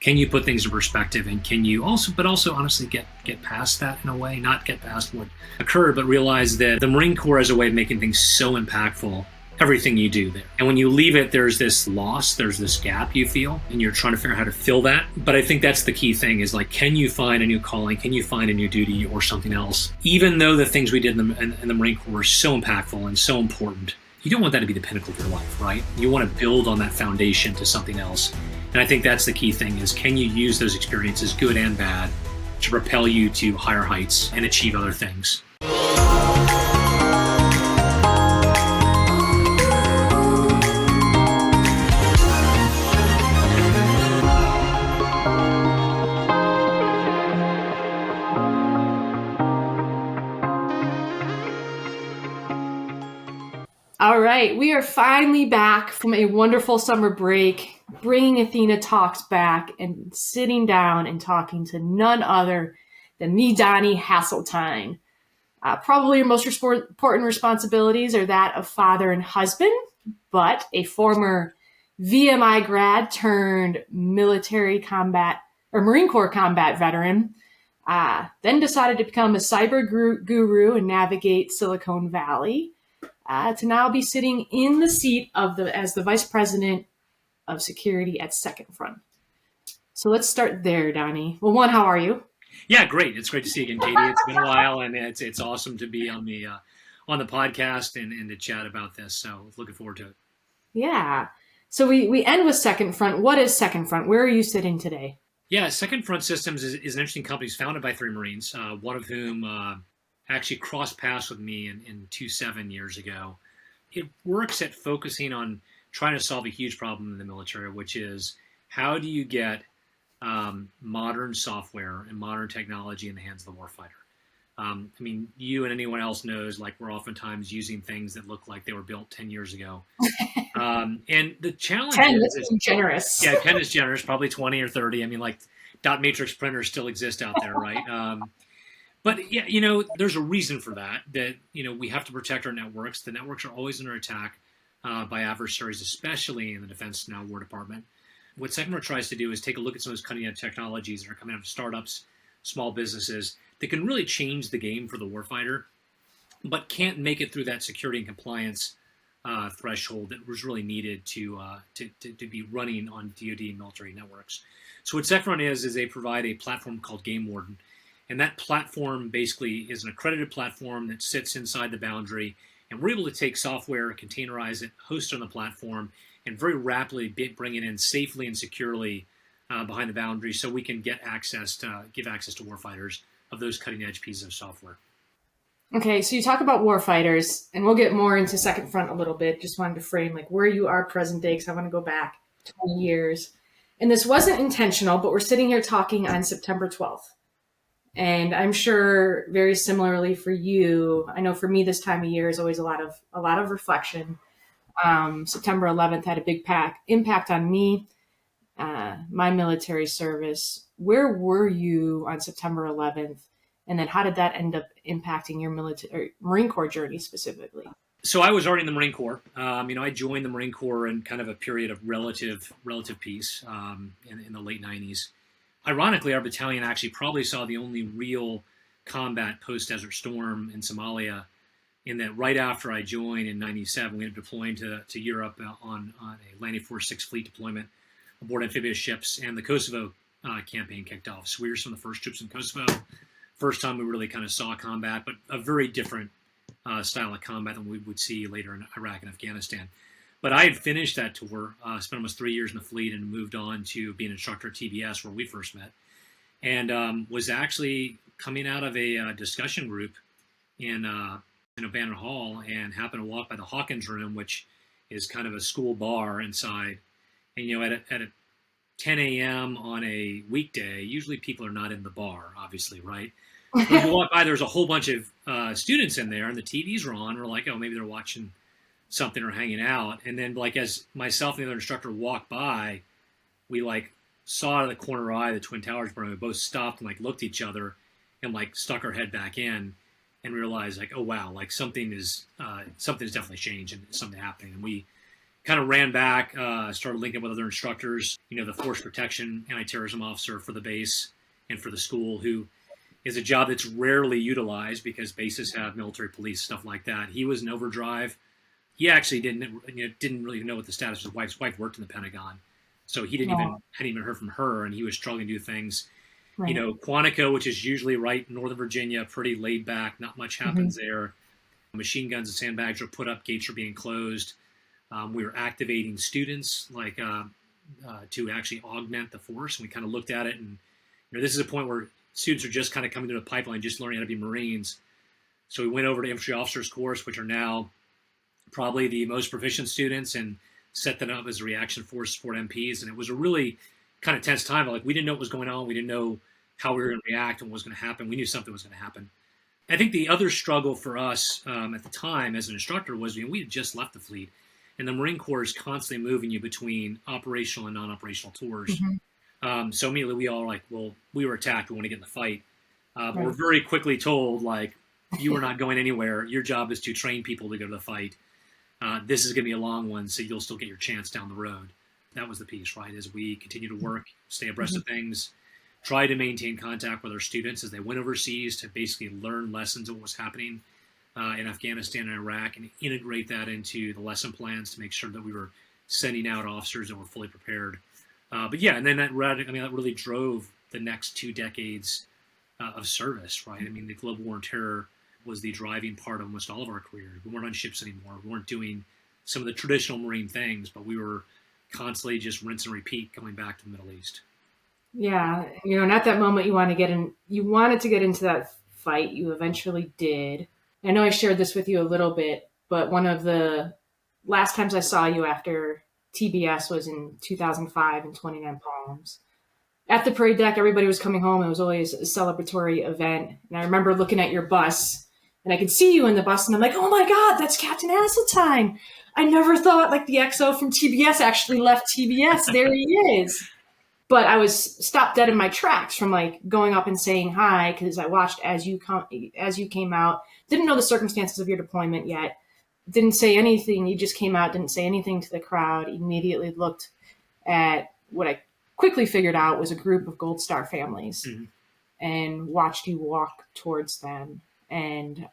Can you put things in perspective, and can you also honestly get past that in a way, not get past what occurred, but realize that the Marine Corps has a way of making things so impactful, everything you do there. And when you leave it, there's this loss, there's this gap you feel, and you're trying to figure out how to fill that. But I think that's the key thing is like, can you find a new calling? Can you find a new duty or something else? Even though the things we did in the Marine Corps were so impactful and so important, you don't want that to be the pinnacle of your life, right? You want to build on that foundation to something else. And I think that's the key thing is, can you use those experiences, good and bad, to propel you to higher heights and achieve other things? All right, we are finally back from a wonderful summer break, bringing Athena Talks back and sitting down and talking to none other than me, Donnie Hasseltine. Probably your most important responsibilities are that of father and husband, but a former VMI grad turned military combat or Marine Corps combat veteran, then decided to become a cyber guru and navigate Silicon Valley. To now be sitting in the seat as the vice president of security at Second Front. So let's start there, Donnie. Well, one, how are you? Yeah, great. It's great to see you again, Katy. It's been a while, and it's awesome to be on the podcast and to chat about this. So looking forward to it. Yeah. So we end with Second Front. What is Second Front? Where are you sitting today? Yeah, Second Front Systems is an interesting company. It's founded by 3 Marines, one of whom actually crossed paths with me in 27 years ago. It works at focusing on trying to solve a huge problem in the military, which is how do you get modern software and modern technology in the hands of the warfighter? I mean, you and anyone else knows, like, we're oftentimes using things that look like they were built 10 years ago. And the challenge 10 is generous. Yeah, 10 is generous, probably 20 or 30. I mean, like, dot matrix printers still exist out there, right? But yeah, there's a reason for that, we have to protect our networks. The networks are always under attack by adversaries, especially in the Defense Now War Department. What Second Front tries to do is take a look at some of those cutting edge technologies that are coming out of startups, small businesses that can really change the game for the warfighter, but can't make it through that security and compliance threshold that was really needed to be running on DoD military networks. So what Second Front is they provide a platform called Game Warden. And that platform basically is an accredited platform that sits inside the boundary. And we're able to take software, containerize it, host it on the platform, and very rapidly bring it in safely and securely behind the boundary so we can give access to warfighters of those cutting edge pieces of software. Okay, so you talk about warfighters, and we'll get more into Second Front a little bit. Just wanted to frame like where you are present day, because I want to go back 20 years. And this wasn't intentional, but we're sitting here talking on September 12th. And I'm sure very similarly for you, I know for me this time of year is always a lot of reflection. September 11th had a big impact on me, my military service. Where were you on September 11th? And then how did that end up impacting your Marine Corps journey specifically? So I was already in the Marine Corps. I joined the Marine Corps in kind of a period of relative peace in the late 90s. Ironically, our battalion actually probably saw the only real combat post-Desert Storm in Somalia, in that right after I joined in 97, we ended up deploying to Europe on a Landing Force 6 fleet deployment aboard amphibious ships, and the Kosovo campaign kicked off. So we were some of the first troops in Kosovo. First time we really kind of saw combat, but a very different style of combat than we would see later in Iraq and Afghanistan. But I had finished that tour, spent almost 3 years in the fleet, and moved on to be an instructor at TBS, where we first met, and was actually coming out of a discussion group in O'Bannon Hall, and happened to walk by the Hawkins Room, which is kind of a school bar inside. And at 10 a.m. on a weekday, usually people are not in the bar, obviously, right? When you walk by, there's a whole bunch of students in there, and the TVs are on. We're like, oh, maybe they're watching something or hanging out. And then, like, as myself and the other instructor walked by, we like saw out of the corner eye the Twin Towers burning. We both stopped and like looked at each other and like stuck our head back in and realized like, oh wow, like something is definitely changed and something happening. And we kind of ran back, started linking up with other instructors, the force protection anti-terrorism officer for the base and for the school, who is a job that's rarely utilized because bases have military police, stuff like that. He was in overdrive. He actually didn't really know what the status of his wife. His wife worked in the Pentagon, so he hadn't even heard from her, and he was struggling to do things. Right. Quantico, which is usually right Northern Virginia, pretty laid back, not much happens there. Machine guns and sandbags are put up, gates are being closed. We were activating students to actually augment the force, and we kind of looked at it, and this is a point where students are just kind of coming through the pipeline, just learning how to be Marines. So we went over to infantry officers course, which are now probably the most proficient students, and set them up as a reaction force support MPs. And it was a really kind of tense time. Like, we didn't know what was going on. We didn't know how we were going to react and what was going to happen. We knew something was going to happen. I think the other struggle for us at the time as an instructor was we had just left the fleet, and the Marine Corps is constantly moving you between operational and non-operational tours. So immediately we all were like, well, we were attacked. We want to get in the fight. But we're very quickly told, like, you are not going anywhere. Your job is to train people to go to the fight. This is going to be a long one, so you'll still get your chance down the road. That was the piece, right? As we continue to work, stay abreast of things, try to maintain contact with our students as they went overseas to basically learn lessons of what was happening in Afghanistan and Iraq, and integrate that into the lesson plans to make sure that we were sending out officers that were fully prepared. But yeah, and then that really drove the next 2 decades of service, right? I mean, the global war on terror was the driving part of almost all of our careers. We weren't on ships anymore. We weren't doing some of the traditional Marine things, but we were constantly just rinse and repeat going back to the Middle East. Yeah. And at that moment you wanted to get into that fight. You eventually did. I know I shared this with you a little bit, but one of the last times I saw you after TBS was in 2005 in 29 Palms. At the parade deck, everybody was coming home. It was always a celebratory event. And I remember looking at your bus, and I could see you in the bus, and I'm like, oh my God, that's Captain Hasseltine. I never thought like the XO from TBS actually left TBS. There he is. But I was stopped dead in my tracks from like going up and saying hi, because I watched as you came out. Didn't know the circumstances of your deployment yet. Didn't say anything. You just came out, didn't say anything to the crowd. Immediately looked at what I quickly figured out was a group of Gold Star families, and watched you walk towards them. And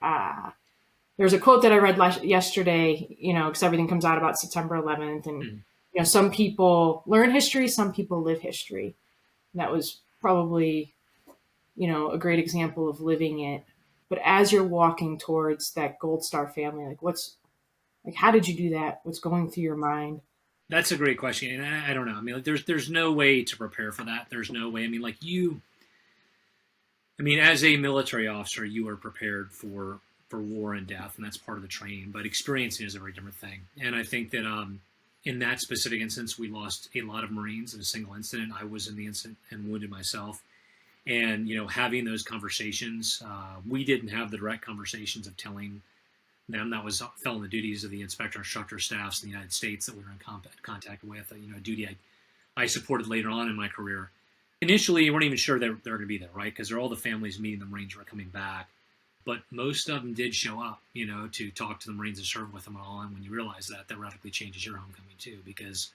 there's a quote that I read yesterday, because everything comes out about September 11th. And, some people learn history, some people live history. And that was probably, a great example of living it. But as you're walking towards that Gold Star family, how did you do that? What's going through your mind? That's a great question. And I don't know. I mean, there's no way to prepare for that. There's no way. I mean, as a military officer, you are prepared for war and death, and that's part of the training. But experiencing is a very different thing. And I think that in that specific instance, we lost a lot of Marines in a single incident. I was in the incident and wounded myself. And, having those conversations, we didn't have the direct conversations of telling them. That fell in the duties of the inspector instructor staffs in the United States that we were in contact with, a duty I supported later on in my career. Initially, you weren't even sure they're going to be there, right? Because they're all the families meeting the Marines who are coming back. But most of them did show up, to talk to the Marines and serve with them and all. And when you realize that radically changes your homecoming too, because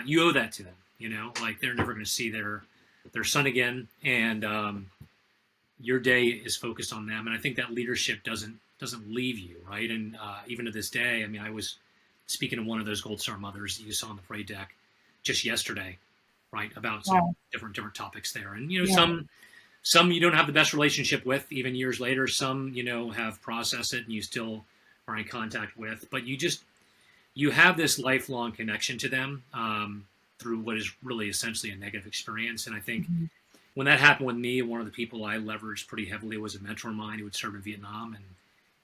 you owe that to them, they're never going to see their son again. And your day is focused on them. And I think that leadership doesn't leave you, right? And even to this day, I mean, I was speaking to one of those Gold Star mothers that you saw on the parade deck just yesterday, right, about some different topics there. And some you don't have the best relationship with even years later. Some have processed it and you still are in contact with, but you have this lifelong connection to them through what is really essentially a negative experience. And I think when that happened with me, one of the people I leveraged pretty heavily was a mentor of mine who had served in Vietnam, and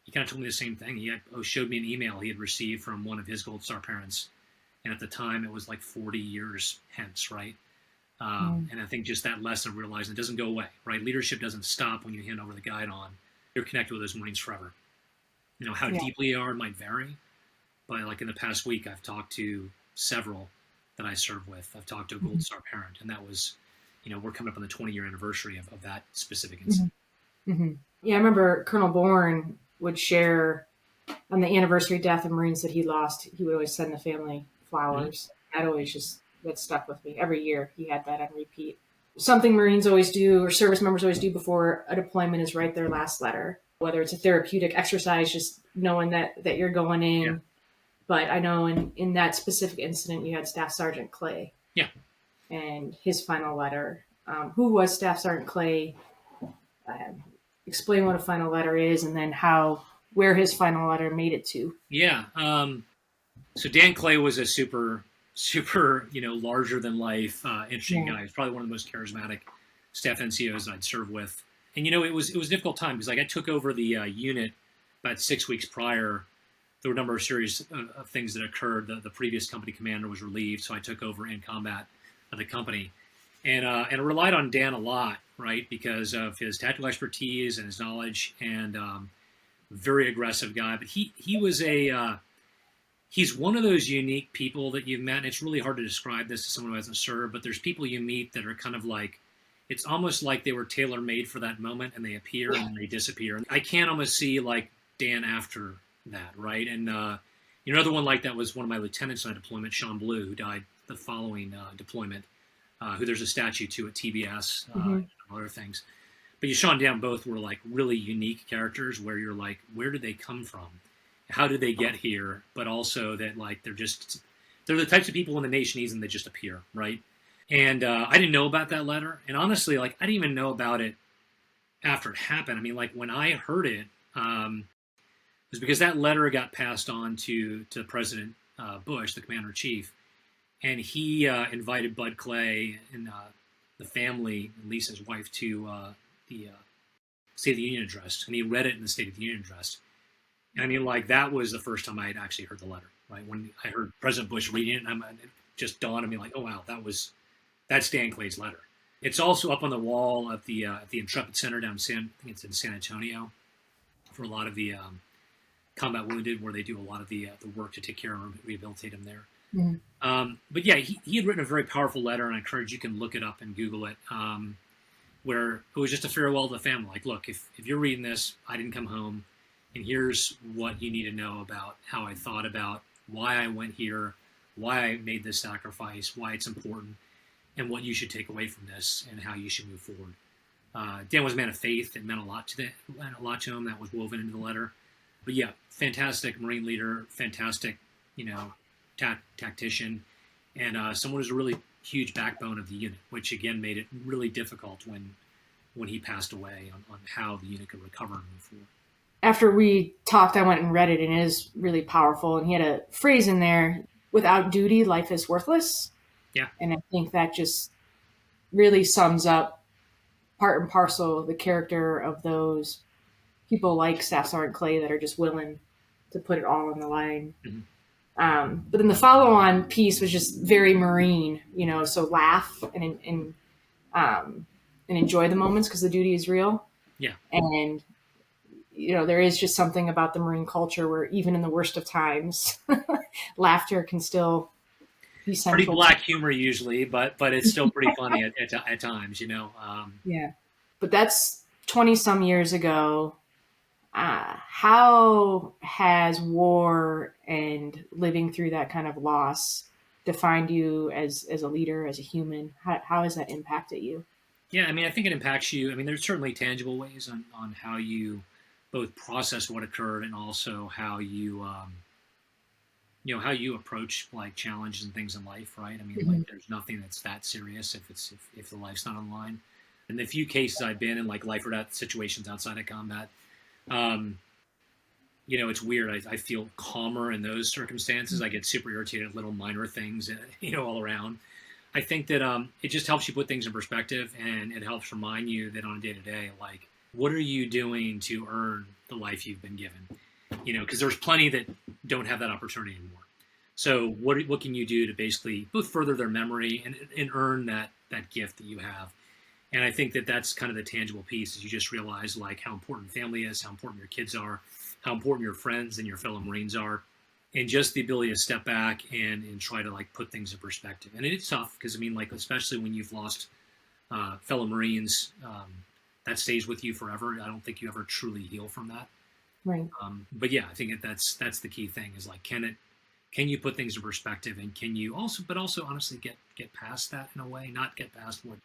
he kind of told me the same thing. He showed me an email he had received from one of his Gold Star parents. And at the time, it was like 40 years hence, right? And I think just that lesson of realizing it doesn't go away, right? Leadership doesn't stop when you hand over the guidon. You're connected with those Marines forever. How deeply you are might vary. But like in the past week, I've talked to several that I serve with. I've talked to a Gold Star parent, and that was, we're coming up on the 20-year anniversary of that specific incident. Yeah, I remember Colonel Bourne would share on the anniversary death of Marines that he lost, he would always send the family Mhm. flowers. That stuck with me. Every year he had that on repeat. Something Marines always do, or service members always do before a deployment, is write their last letter. Whether it's a therapeutic exercise, just knowing that you're going Yeah. in. But I know in that specific incident, you had Staff Sergeant Clay Yeah. and his final letter. Who was Staff Sergeant Clay? Explain what a final letter is, and then where his final letter made it to. Yeah. So Dan Clay was a super, larger than life, interesting Yeah. guy. He's probably one of the most charismatic staff NCOs I'd served with. And it was a difficult time because like I took over the unit about 6 weeks prior. There were a number of series of things that occurred. The previous company commander was relieved, so I took over in combat of the company, and I relied on Dan a lot, right, because of his tactical expertise and his knowledge, and very aggressive guy. But he was he's one of those unique people that you've met. And it's really hard to describe this to someone who hasn't served, but there's people you meet that are kind of like, it's almost like they were tailor made for that moment, and they appear and they disappear. I can't almost see like Dan after that, right? And another one like that was one of my lieutenants on a deployment, Sean Blue, who died the following deployment, who there's a statue to at TBS Mm-hmm. and other things. But you, Sean, Dan, both were like really unique characters where you're like, where did they come from? How did they get here? But also that like they're the types of people when the nation needs them, they just appear, right? And I didn't know about that letter, and honestly, like I didn't even know about it after it happened. I mean, like when I heard it, it was because that letter got passed on to President Bush, the commander in chief, and he invited Bud Clay and the family and Lisa's wife to the State of the Union address, and he read it in the State of the Union address. And I mean, like that was the first time I had actually heard the letter, right? When I heard President Bush reading it, it just dawned on me, like, oh wow, that's Dan Clay's letter. It's also up on the wall at the Intrepid Center I think it's in San Antonio, for a lot of the combat wounded, where they do a lot of the work to take care and rehabilitate them there. Mm-hmm. But yeah, he had written a very powerful letter, and I encourage you can look it up and Google it, where it was just a farewell to the family. Like, look, if you're reading this, I didn't come home, and here's what you need to know about how I thought about why I went here, why I made this sacrifice, why it's important, and what you should take away from this, and how you should move forward. Dan was a man of faith. It meant a lot to him. That was woven into the letter. But yeah, fantastic Marine leader, fantastic, tactician, and someone who's a really huge backbone of the unit, which again made it really difficult when he passed away on how the unit could recover and move forward. After we talked, I went and read it, and it is really powerful. And he had a phrase in there: "Without duty, life is worthless." Yeah, and I think that just really sums up part and parcel of the character of those people like Staff Sergeant Clay that are just willing to put it all on the line. Mm-hmm. But then the follow-on piece was just very Marine, so laugh and enjoy the moments because the duty is real. Yeah. And, there is just something about the Marine culture where even in the worst of times, laughter can still be central. Pretty black humor usually, but it's still pretty funny at times, Yeah. But that's 20 some years ago. How has war and living through that kind of loss defined you as a leader, as a human? How has that impacted you? Yeah, I mean, I think it impacts you. I mean, there's certainly tangible ways on how you both process what occurred and also how you, how you approach like challenges and things in life, right? I mean, Mm-hmm. like there's nothing that's that serious if the life's not on the line. In the few cases I've been in, like life or death situations outside of combat, it's weird. I feel calmer in those circumstances. I get super irritated at little minor things, all around. I think that it just helps you put things in perspective, and it helps remind you that on a day-to-day, like, what are you doing to earn the life you've been given? Because there's plenty that don't have that opportunity anymore. So what can you do to basically both further their memory and earn that gift that you have? And I think that that's kind of the tangible piece, is you just realize like how important family is, how important your kids are, how important your friends and your fellow Marines are, and just the ability to step back and try to like put things in perspective. And it's tough because I mean, like, especially when you've lost fellow Marines, that stays with you forever. I don't think you ever truly heal from that. Right. But yeah, I think that's the key thing is like, can you put things in perspective, and can you also honestly get past that in a way, not get past what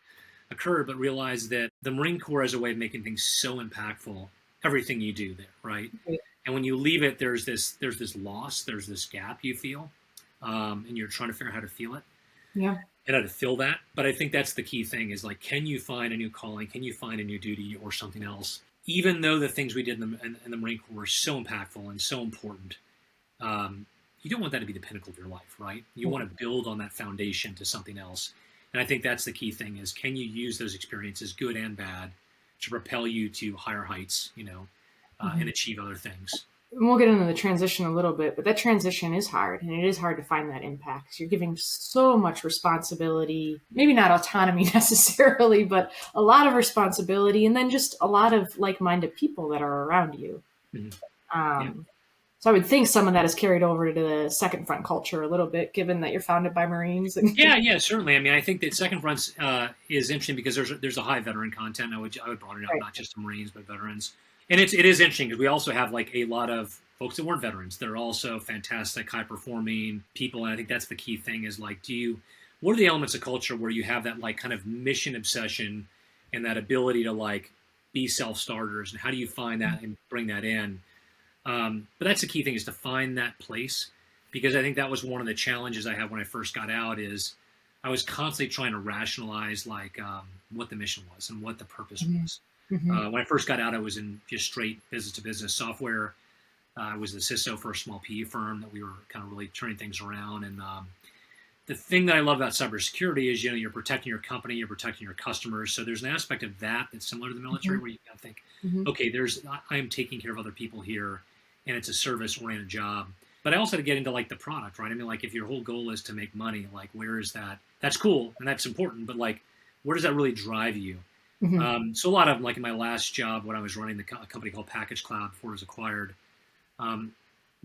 occurred, but realize that the Marine Corps has a way of making things so impactful, everything you do there, right? Right. And when you leave it, there's this loss, there's this gap you feel, and you're trying to figure out how to feel it Yeah. and how to fill that. But I think that's the key thing is like, can you find a new calling? Can you find a new duty or something else? Even though the things we did in the Marine Corps were so impactful and so important, you don't want that to be the pinnacle of your life, right? You want to build on that foundation to something else. And I think that's the key thing is, can you use those experiences, good and bad, to propel you to higher heights, and achieve other things. And we'll get into the transition a little bit, but that transition is hard, and it is hard to find that impact. You're giving so much responsibility, maybe not autonomy necessarily, but a lot of responsibility, and then just a lot of like-minded people that are around you. Mm-hmm. So I would think some of that is carried over to the Second Front culture a little bit, given that you're founded by Marines. Yeah, certainly. I mean, I think that Second Front is interesting because there's a high veteran content. I would broaden it out, not just the Marines, but veterans. And it is interesting because we also have like a lot of folks that weren't veterans. They're also fantastic, high performing people. And I think that's the key thing is like, what are the elements of culture where you have that like kind of mission obsession and that ability to like be self-starters, and how do you find that and bring that in? But that's the key thing is to find that place, because I think that was one of the challenges I had when I first got out is I was constantly trying to rationalize like what the mission was and what the purpose was. When I first got out, I was in just straight business-to-business software. I was the CISO for a small PE firm that we were kind of really turning things around. And the thing that I love about cybersecurity is, you're protecting your company, you're protecting your customers. So there's an aspect of that that's similar to the military where you kind of think, okay, I'm taking care of other people here, and it's a service-oriented job. But I also had to get into like the product, right? I mean, like if your whole goal is to make money, like where is that? That's cool and that's important, but like where does that really drive you? So a lot of like in my last job when I was running a company called Package Cloud before it was acquired,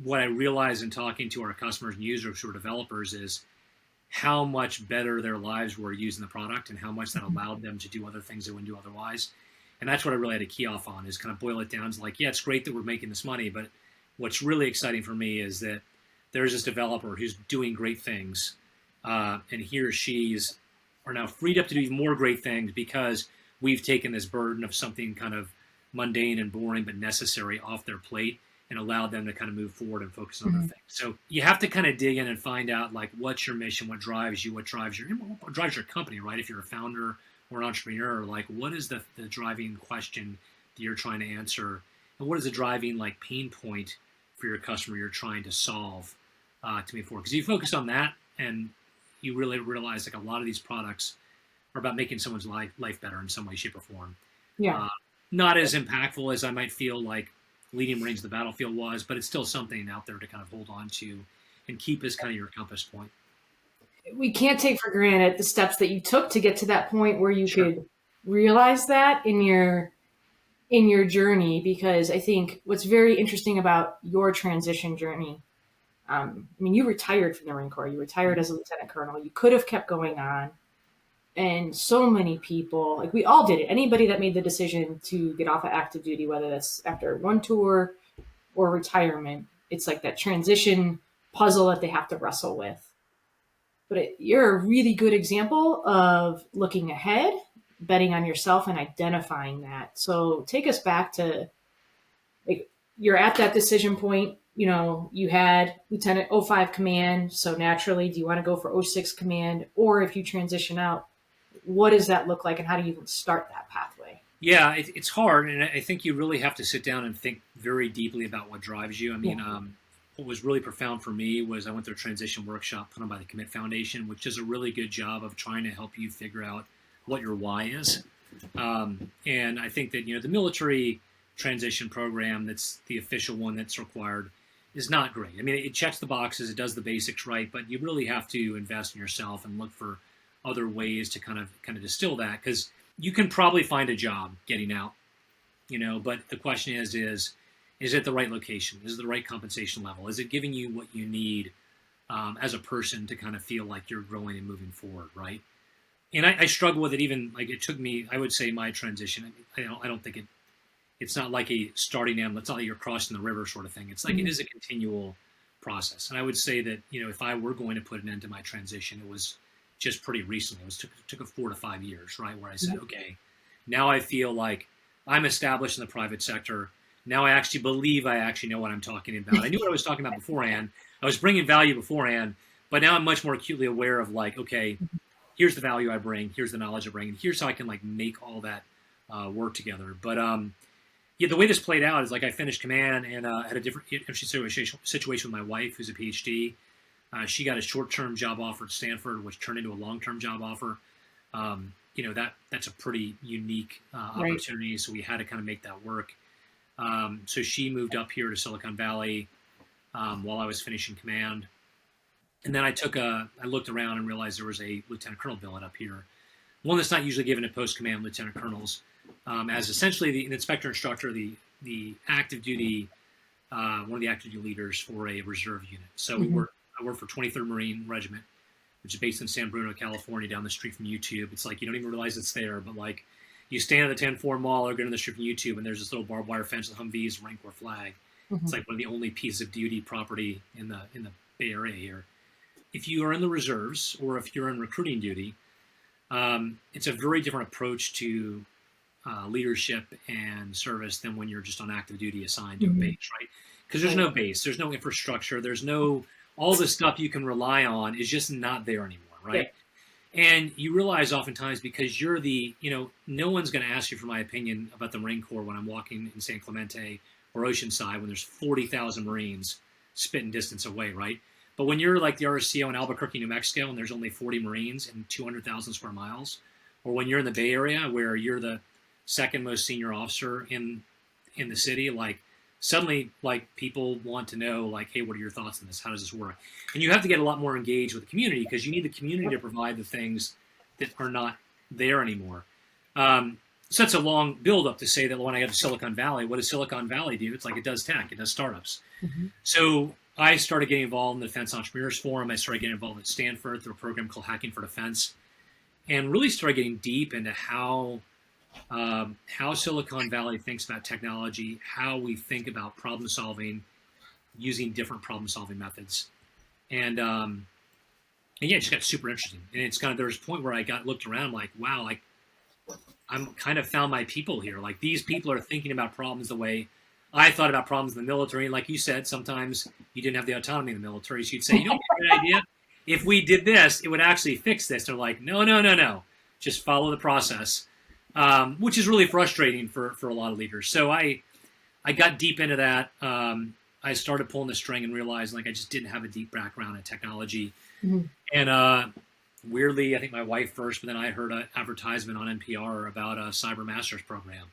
what I realized in talking to our customers and users who are developers is how much better their lives were using the product and how much that allowed them to do other things they wouldn't do otherwise. And that's what I really had to key off on is kind of boil it down to like, yeah, it's great that we're making this money, but what's really exciting for me is that there's this developer who's doing great things, and he or she's are now freed up to do even more great things because we've taken this burden of something kind of mundane and boring but necessary off their plate and allowed them to kind of move forward and focus on other things. So you have to kind of dig in and find out like what's your mission, what drives you, what drives your company, right? If you're a founder or an entrepreneur, like what is the driving question that you're trying to answer, and what is the driving like pain point for your customer you're trying to solve to move forward? Because you focus on that, and you really realize like a lot of these products are about making someone's life better in some way, shape, or form. Yeah. Not as impactful as I might feel like leading Marines to the battlefield was, but it's still something out there to kind of hold on to and keep as kind of your compass point. We can't take for granted the steps that you took to get to that point where you could realize that in your journey, because I think what's very interesting about your transition journey, I mean, you retired from the Marine Corps, you retired as a lieutenant colonel, you could have kept going on. And so many people, like we all did it. Anybody that made the decision to get off of active duty, whether that's after one tour or retirement, it's like that transition puzzle that they have to wrestle with. But you're a really good example of looking ahead, betting on yourself, and identifying that. So take us back to like you're at that decision point. You had Lieutenant 05 command. So naturally, do you want to go for 06 command? Or if you transition out, what does that look like, and how do you even start that pathway? Yeah, it's hard, and I think you really have to sit down and think very deeply about what drives you. I mean, what was really profound for me was I went through a transition workshop put on by the Commit Foundation, which does a really good job of trying to help you figure out what your why is. And I think that the military transition program, that's the official one that's required, is not great. I mean, it checks the boxes, it does the basics right, but you really have to invest in yourself and look for other ways to kind of distill that, because you can probably find a job getting out, but the question is it the right location? Is it the right compensation level? Is it giving you what you need as a person to kind of feel like you're growing and moving forward, right? And I struggle with it. Even like it took me, I would say my transition, I don't think it it's not like a starting end. It's not like you're crossing the river sort of thing. It's like it is a continual process. And I would say that, if I were going to put an end to my transition, it was just pretty recently. It took a 4 to 5 years, right? Where I said, okay, now I feel like I'm established in the private sector. Now I actually believe I actually know what I'm talking about. I knew what I was talking about beforehand. I was bringing value beforehand, but now I'm much more acutely aware of like, okay, here's the value I bring, here's the knowledge I bring, and here's how I can like make all that work together. But yeah, the way this played out is like I finished command and had a different interesting situation with my wife, who's a PhD. She got a short-term job offer at Stanford, which turned into a long-term job offer. That's a pretty unique opportunity, so we had to kind of make that work. So she moved up here to Silicon Valley while I was finishing command. And then I looked around and realized there was a lieutenant colonel billet up here, one that's not usually given to post-command lieutenant colonels, as essentially an inspector instructor, the active duty, one of the active duty leaders for a reserve unit. So I work for 23rd Marine Regiment, which is based in San Bruno, California, down the street from YouTube. It's like you don't even realize it's there, but like you stand at the 10-4 mall or go down the street from YouTube, and there's this little barbed wire fence with Humvees, Rank Corps flag. It's like one of the only pieces of duty property in the Bay Area here. If you are in the reserves or if you're in recruiting duty, it's a very different approach to leadership and service than when you're just on active duty assigned to a base, right? Because there's no base, there's no infrastructure, there's no, all the stuff you can rely on is just not there anymore, right? Yeah. And you realize oftentimes because you're no one's going to ask you for my opinion about the Marine Corps when I'm walking in San Clemente or Oceanside when there's 40,000 Marines spitting distance away, right? But when you're like the RSCO in Albuquerque, New Mexico, and there's only 40 Marines and 200,000 square miles, or when you're in the Bay Area where you're the second most senior officer in the city, like suddenly like people want to know like, hey, what are your thoughts on this? How does this work? And you have to get a lot more engaged with the community because you need the community to provide the things that are not there anymore. So that's a long build up to say that when I got to Silicon Valley, what does Silicon Valley do? It's like it does tech, it does startups. So I started getting involved in the Defense Entrepreneurs Forum. I started getting involved at Stanford through a program called Hacking for Defense, and really started getting deep into how Silicon Valley thinks about technology, how we think about problem solving using different problem solving methods. And yeah, it just got super interesting. And it's kind of, there was a point where I looked around like, wow, like I'm kind of found my people here. Like these people are thinking about problems the way I thought about problems in the military. And like you said, sometimes you didn't have the autonomy in the military. So you'd say, a good idea. If we did this, it would actually fix this. They're like, no. Just follow the process, which is really frustrating for a lot of leaders. So I got deep into that. I started pulling the string and realized like I just didn't have a deep background in technology. And weirdly, I think my wife first, but then I heard an advertisement on NPR about a cyber master's program.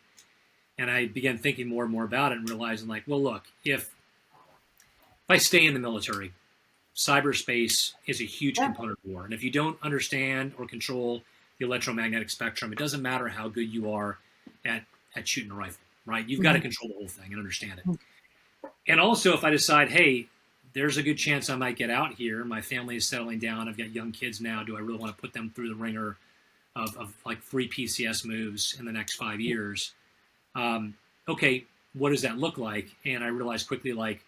And I began thinking more and more about it and realizing like, well, look, if I stay in the military, cyberspace is a huge component of war. And if you don't understand or control the electromagnetic spectrum, it doesn't matter how good you are at shooting a rifle, right? You've got to control the whole thing and understand it. And also if I decide, hey, there's a good chance I might get out here. My family is settling down. I've got young kids now. Do I really want to put them through the ringer of like 3 PCS moves in the next 5 years? Okay, what does that look like? And I realized quickly, like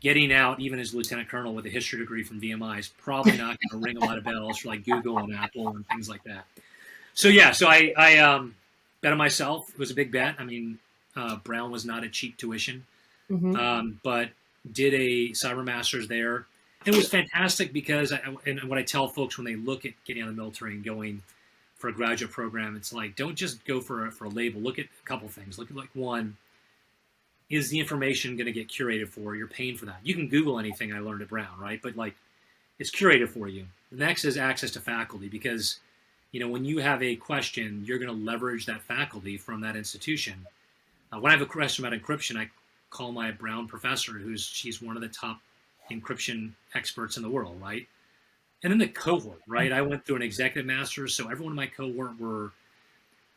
getting out, even as lieutenant colonel with a history degree from VMI is probably not going to ring a lot of bells for like Google and Apple and things like that. So yeah, so I bet on myself. It was a big bet. I mean, Brown was not a cheap tuition, but did a cyber master's there. It was fantastic because, and what I tell folks when they look at getting out of the military and going for a graduate program, it's like, don't just go for a label. Look at a couple things. Look at like one, is the information going to get curated for you? You're paying for that. You can Google anything I learned at Brown, right? But like it's curated for you. The next is access to faculty because, when you have a question, you're going to leverage that faculty from that institution. When I have a question about encryption, I call my Brown professor, she's one of the top encryption experts in the world, right? And then the cohort, right? I went through an executive master's, so everyone in my cohort were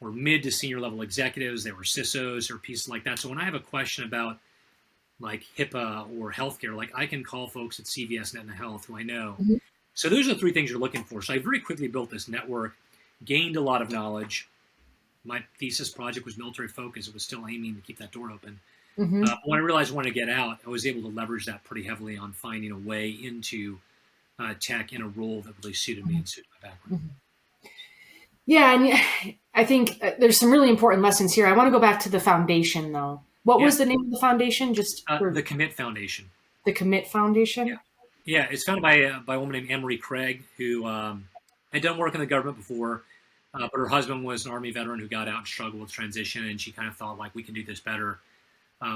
mid to senior level executives. They were CISOs or pieces like that. So when I have a question about like HIPAA or healthcare, like I can call folks at CVS Net and Health who I know. So those are the 3 things you're looking for. So I very quickly built this network, gained a lot of knowledge, my thesis project was military focused. It was still aiming to keep that door open. Mm-hmm. But when I realized I wanted to get out, I was able to leverage that pretty heavily on finding a way into tech in a role that really suited me and suited my background. Mm-hmm. Yeah, and I think there's some really important lessons here. I want to go back to the foundation, though. What was the name of the foundation? Just the Commit Foundation. The Commit Foundation? Yeah, it's founded by a woman named Anne-Marie Craig, who had done work in the government before, but her husband was an Army veteran who got out and struggled with transition, and she kind of thought, like, we can do this better.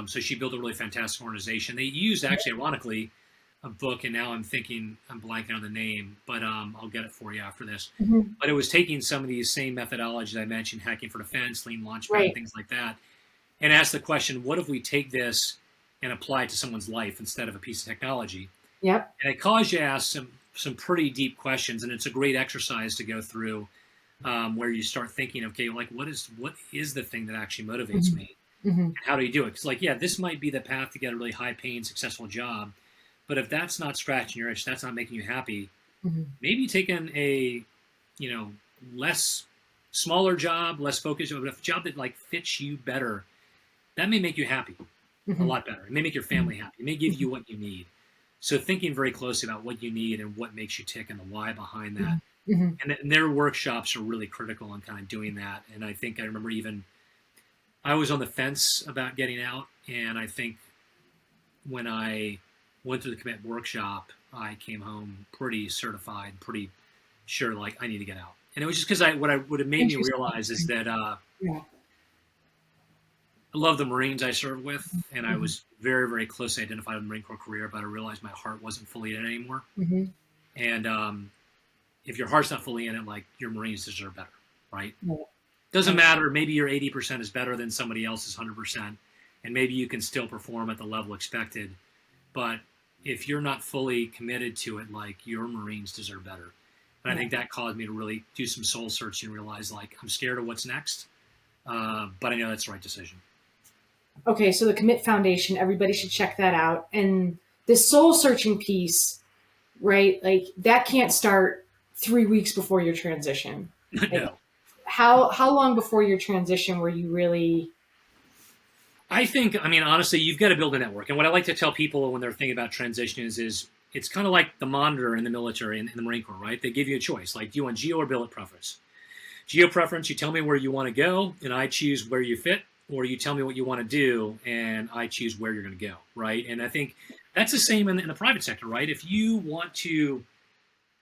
So she built a really fantastic organization. They used, actually, ironically, a book, and now I'm blanking on the name, but I'll get it for you after this. Mm-hmm. But it was taking some of these same methodologies I mentioned, hacking for defense, lean launchpad, things like that, and ask the question, what if we take this and apply it to someone's life instead of a piece of technology? Yep. And it caused you to ask some pretty deep questions, and it's a great exercise to go through where you start thinking, okay, like what is the thing that actually motivates mm-hmm. me? Mm-hmm. And how do you do it? Because, like, yeah, this might be the path to get a really high-paying, successful job, but if that's not scratching your itch, that's not making you happy, mm-hmm. maybe taking a, less smaller job, less focused, but a job that like fits you better, that may make you happy, mm-hmm. a lot better. It may make your family happy. It may give you what you need. So thinking very closely about what you need and what makes you tick and the why behind that. Mm-hmm. And their workshops are really critical in kind of doing that. And I think I remember I was on the fence about getting out. And I think when I went through the Commit workshop, I came home pretty certified, pretty sure, like, I need to get out. And it was just because what have made me realize is that I love the Marines I served with, and I was very, very closely identified with the Marine Corps career, but I realized my heart wasn't fully in it anymore. Mm-hmm. And if your heart's not fully in it, like, your Marines deserve better, right? Yeah. Doesn't matter. Maybe your 80% is better than somebody else's 100%, and maybe you can still perform at the level expected. But if you're not fully committed to it, like, your Marines deserve better. And I think that caused me to really do some soul searching and realize, like, I'm scared of what's next, but I know that's the right decision. Okay, so the Commit Foundation, everybody should check that out. And this soul searching piece, right? Like, that can't start 3 weeks before your transition. Like, No. How long before your transition were you really? I think, honestly, you've got to build a network. And what I like to tell people when they're thinking about transition is it's kind of like the monitor in the military and in the Marine Corps, right? They give you a choice. Like, do you want geo or billet preference? Geo preference, you tell me where you want to go, and I choose where you fit, or you tell me what you want to do, and I choose where you're going to go, right? And I think that's the same in the private sector, right? If you want to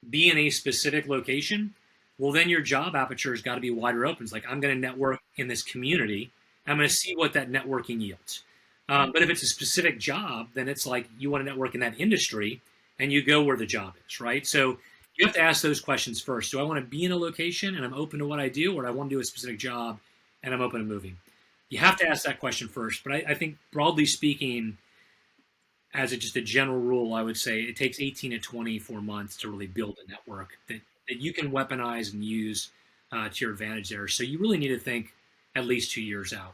be in a specific location, well, then your job aperture has got to be wider open. It's like, I'm going to network in this community. I'm going to see what that networking yields. But if it's a specific job, then it's like you want to network in that industry, and you go where the job is, right? So you have to ask those questions first. Do I want to be in a location and I'm open to what I do, or do I want to do a specific job and I'm open to moving? You have to ask that question first. But I think, broadly speaking, as just a general rule, I would say it takes 18 to 24 months to really build a network that you can weaponize and use to your advantage there. So you really need to think at least 2 years out.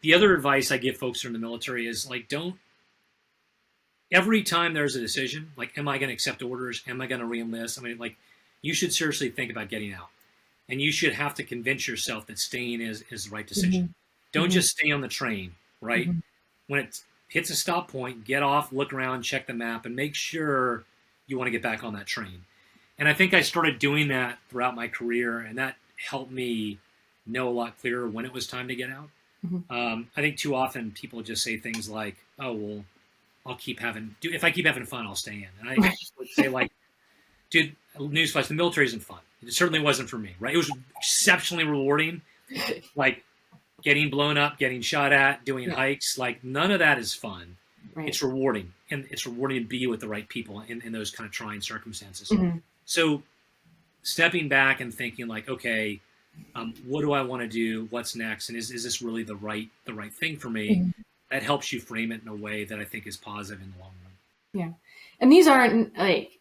The other advice I give folks who are in the military is, like, every time there's a decision, like, am I going to accept orders? Am I going to re-enlist? Like, you should seriously think about getting out. And you should have to convince yourself that staying is the right decision. Mm-hmm. Don't just stay on the train, right? Mm-hmm. When it hits a stop point, get off, look around, check the map, and make sure you want to get back on that train. And I think I started doing that throughout my career, and that helped me know a lot clearer when it was time to get out. Mm-hmm. I think too often people just say things like, oh, well, if I keep having fun, I'll stay in. And I just would say, like, dude, newsflash, the military isn't fun. It certainly wasn't for me, right? It was exceptionally rewarding, like getting blown up, getting shot at, doing hikes. Like, none of that is fun. Right. It's rewarding, and it's rewarding to be with the right people in those kind of trying circumstances. Mm-hmm. So stepping back and thinking, like, okay, what do I want to do? What's next? And is this really the right thing for me? Mm-hmm. That helps you frame it in a way that I think is positive in the long run. Yeah. And these aren't, like,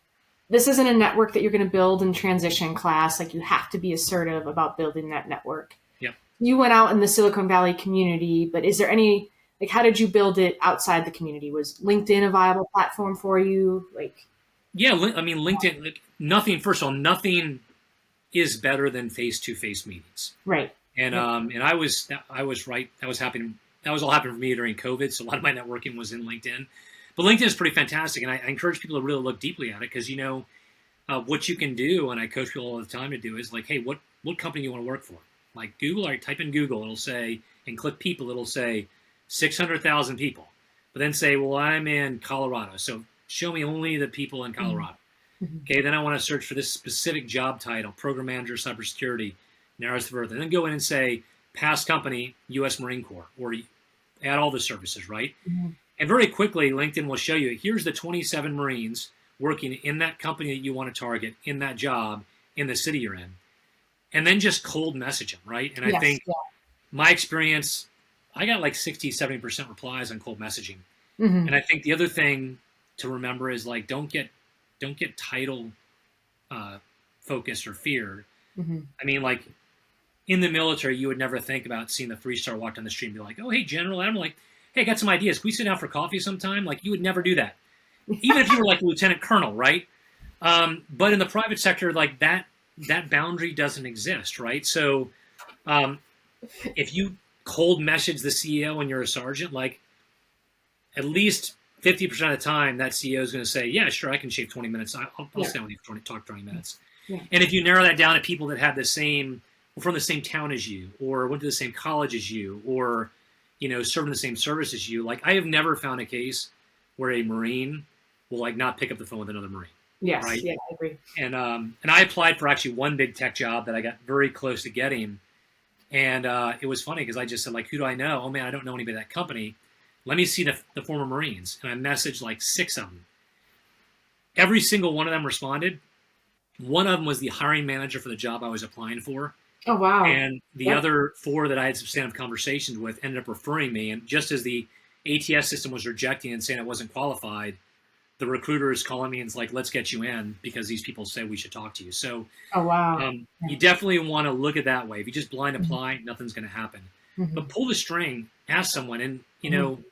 this isn't a network that you're going to build in transition class. Like, you have to be assertive about building that network. Yep. You went out in the Silicon Valley community, but is there any, like, how did you build it outside the community? Was LinkedIn a viable platform for you? Like, yeah, LinkedIn, nothing is better than face-to-face meetings. Right. And I was right. That was happening. That was all happening for me during COVID. So a lot of my networking was in LinkedIn. But LinkedIn is pretty fantastic, and I encourage people to really look deeply at it because what you can do, and I coach people all the time to do is like, hey, what company you want to work for? Like Google, or type in Google, it'll say, and click people, it'll say 600,000 people. But then say, well, I'm in Colorado, so show me only the people in Colorado. Mm-hmm. Okay, then I want to search for this specific job title, program manager, cybersecurity, narrows the further. And then go in and say, past company, U.S. Marine Corps, or add all the services, right? Mm-hmm. And very quickly, LinkedIn will show you, here's the 27 Marines working in that company that you want to target, in that job, in the city you're in. And then just cold message them, right? And I think my experience, I got like 60, 70% replies on cold messaging. Mm-hmm. And I think the other thing to remember is like, don't get title focused or feared. Mm-hmm. I mean, like in the military, you would never think about seeing the 3-star walk down the street and be like, oh, hey, General. I'm like, hey, I got some ideas. Can we sit down for coffee sometime? Like, you would never do that. Even if you were like a lieutenant colonel, right? But in the private sector, like that boundary doesn't exist, right? So if you cold message the CEO and you're a sergeant, like at least 50% of the time, that CEO is going to say, yeah, sure, I can shave 20 minutes. I'll stand with you for talk 20 minutes. Yeah. And if you narrow that down to people that have from the same town as you, or went to the same college as you, or serving the same service as you, like I have never found a case where a Marine will like not pick up the phone with another Marine. Yes, right? yeah, I agree. And I applied for actually one big tech job that I got very close to getting, and it was funny because I just said like, who do I know? Oh man, I don't know anybody at that company. Let me see the former Marines, and I messaged like 6 of them. Every single one of them responded. One of them was the hiring manager for the job I was applying for. Oh, wow. And the other 4 that I had substantive conversations with ended up referring me. And just as the ATS system was rejecting and saying I wasn't qualified, the recruiter is calling me and it's like, let's get you in because these people say we should talk to you. So oh, wow. You definitely want to look at that way. If you just blind apply, mm-hmm. nothing's going to happen. Mm-hmm. But pull the string, ask someone. And, mm-hmm.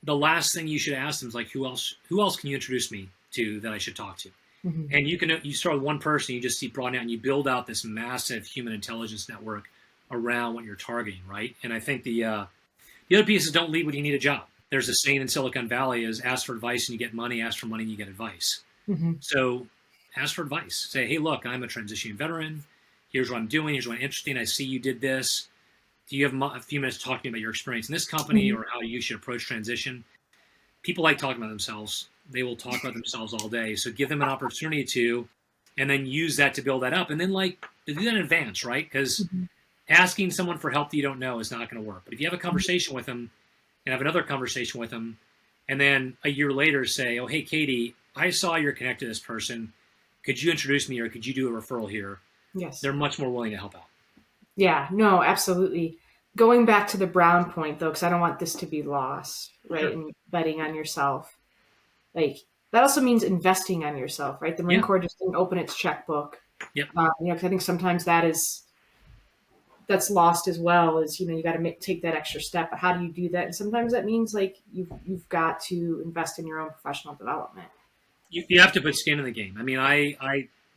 The last thing you should ask them is like, who else can you introduce me to that I should talk to? Mm-hmm. And you start with one person, you just see broaden out and you build out this massive human intelligence network around what you're targeting, right? And I think the other piece is don't lead when you need a job. There's a saying in Silicon Valley is ask for advice and you get money, ask for money and you get advice. Mm-hmm. So ask for advice. Say, hey, look, I'm a transitioning veteran. Here's what I'm doing. Here's what I'm interested in. I see you did this. Do you have a few minutes to talk to me about your experience in this company mm-hmm. or how you should approach transition? People like talking about themselves. They will talk about themselves all day. So give them an opportunity to, and then use that to build that up. And then like do that in advance, right? Because mm-hmm. asking someone for help that you don't know is not going to work. But if you have a conversation with them and have another conversation with them, and then a year later say, oh, hey, Katy, I saw you're connected to this person. Could you introduce me or could you do a referral here? Yes. They're much more willing to help out. Yeah, no, absolutely. Going back to the Brown point, though, because I don't want this to be lost, right? Sure. And betting on yourself. Like, that also means investing on yourself, right? The Marine Corps just didn't open its checkbook. Yep. Because I think sometimes that's lost as well, is, you got to take that extra step. But how do you do that? And sometimes that means, like, you've got to invest in your own professional development. You have to put skin in the game. I mean,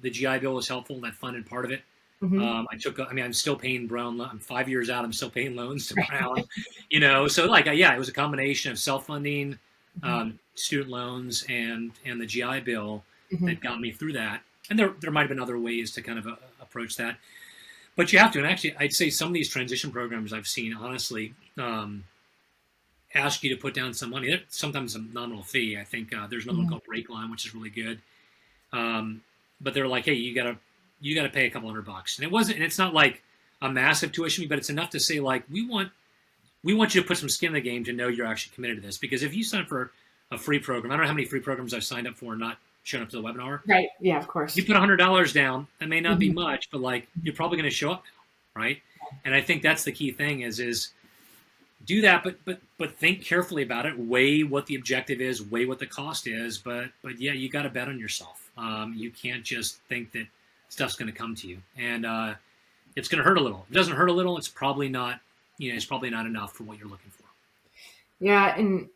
the GI Bill was helpful. That funded part of it. Mm-hmm. I'm still paying Brown. I'm 5 years out. I'm still paying loans to Brown, So it was a combination of self-funding, mm-hmm. Student loans and the GI Bill mm-hmm. that got me through that. And there might've been other ways to kind of approach that, but you have to. And actually I'd say some of these transition programs I've seen, honestly, ask you to put down some money, sometimes a nominal fee. I think, there's another one called Breakline, which is really good. But they're like, hey, you gotta pay a couple $100. And it's not like a massive tuition fee, but it's enough to say like, we want you to put some skin in the game to know you're actually committed to this. Because if you sign up for a free program, I don't know how many free programs I've signed up for and not shown up to the webinar. Right. Yeah, of course. You put $100 down. That may not mm-hmm. be much, but like you're probably going to show up now, right? And I think that's the key thing is do that, but think carefully about it. Weigh what the objective is. Weigh what the cost is. But yeah, you got to bet on yourself. You can't just think that stuff's going to come to you, and it's going to hurt a little. If it doesn't hurt a little, it's probably not. It's probably not enough for what you're looking for. Yeah, and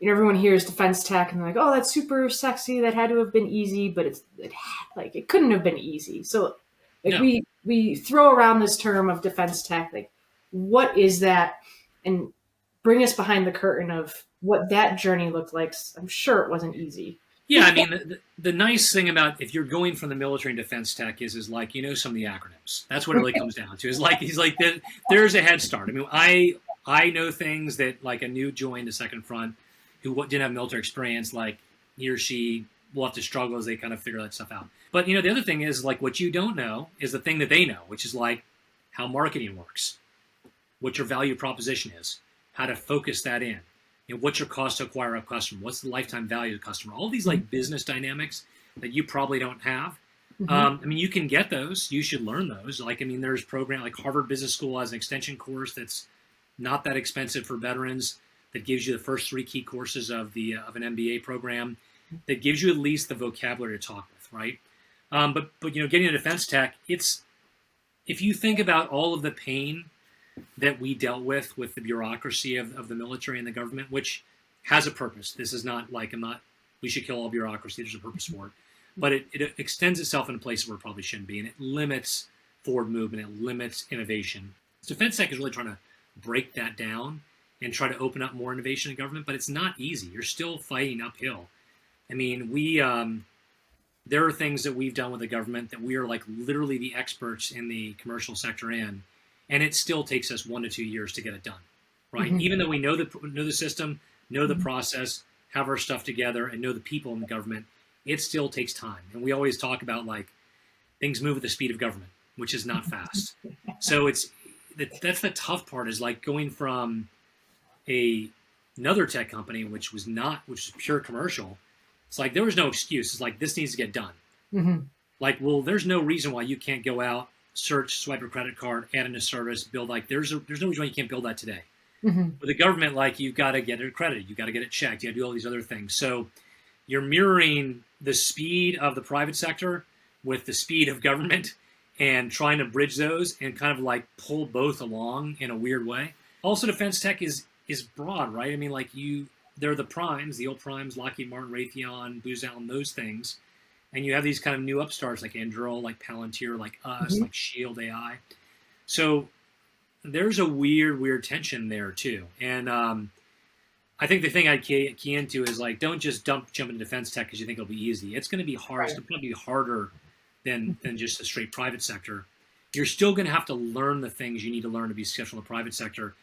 everyone hears defense tech and they're like, "Oh, that's super sexy. That had to have been easy," but it couldn't have been easy. So, like, no. we throw around this term of defense tech. Like, what is that? And bring us behind the curtain of what that journey looked like. I'm sure it wasn't easy. Yeah, I mean, the nice thing about if you're going from the military and defense tech is like, some of the acronyms. That's what it really comes down to. Is like, he's like, there's a head start. I mean, I know things that like a new joined a second front who didn't have military experience, like he or she will have to struggle as they kind of figure that stuff out. But, the other thing is like what you don't know is the thing that they know, which is like how marketing works, what your value proposition is, how to focus that in. What's your cost to acquire a customer? What's the lifetime value of the customer? All these like business dynamics that you probably don't have. I mean, you can get those. You should learn those. Like, I mean, there's program like Harvard Business School has an extension course that's not that expensive for veterans that gives you the first 3 key courses of an MBA program that gives you at least the vocabulary to talk with, right? But getting a defense tech, if you think about all of the pain that we dealt with the bureaucracy of the military and the government, which has a purpose. This is not like we should kill all bureaucracy. There's a purpose for it. But it extends itself into places where it probably shouldn't be, and it limits forward movement. It limits innovation. Defense tech is really trying to break that down and try to open up more innovation in government, but it's not easy. You're still fighting uphill. I mean, there are things that we've done with the government that we are like literally the experts in the commercial sector in, and it still takes us 1 to 2 years to get it done, right? Even though we know the system, know the process, have our stuff together, and know the people in the government, it still takes time. And we always talk about like things move at the speed of government, which is not fast. So that's the tough part, is like going from another tech company, which was pure commercial. It's like there was no excuse. It's like this needs to get done. Like, well, there's no reason why you can't go out, search, swipe a credit card, add in a service, build like there's no reason why you can't build that today. With the government, like you've got to get it accredited, you got to get it checked, you got to do all these other things. So you're mirroring the speed of the private sector with the speed of government and trying to bridge those and kind of like pull both along in a weird way. Also, defense tech is broad, right? I mean, like they're the primes, the old primes, Lockheed Martin, Raytheon, Booz Allen, those things. And you have these kind of new upstarts like Anduril, like Palantir, like us, like Shield AI. So there's a weird tension there too. And I think the thing I'd key into is like, don't just jump into defense tech because you think it'll be easy. It's going to be hard. It's going to be harder than just a straight private sector. You're still going to have to learn the things you need to learn to be successful in the private sector,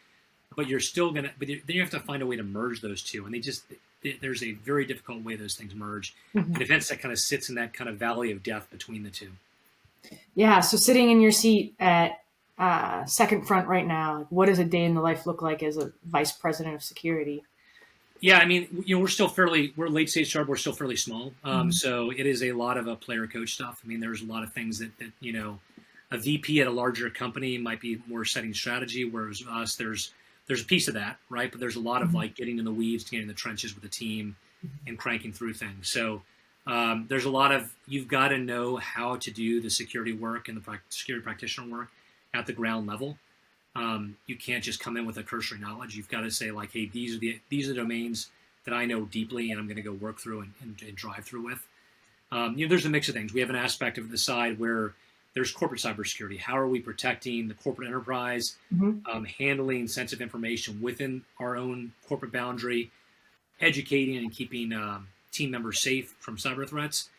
but then you have to find a way to merge those two. And there's a very difficult way those things merge. And defense tech kind of sits in that kind of valley of death between the two. Yeah. So sitting in your seat at Second Front right now, what does a day in the life look like as a vice president of security? Yeah, I mean, we're late stage startup. We're still fairly small. So it is a lot of player coach stuff. I mean, there's a lot of things that a VP at a larger company might be more setting strategy, whereas us, there's a piece of that, right? But there's a lot of like getting in the weeds, getting in the trenches with the team and cranking through things. So there's a lot of, you've got to know how to do the security work and the security practitioner work at the ground level. You can't just come in with a cursory knowledge. You've got to say like, hey, these are the domains that I know deeply and I'm going to go work through and drive through with. There's a mix of things. We have an aspect of the side where there's corporate cybersecurity. How are we protecting the corporate enterprise, handling sensitive information within our own corporate boundary, educating and keeping team members safe from cyber threats.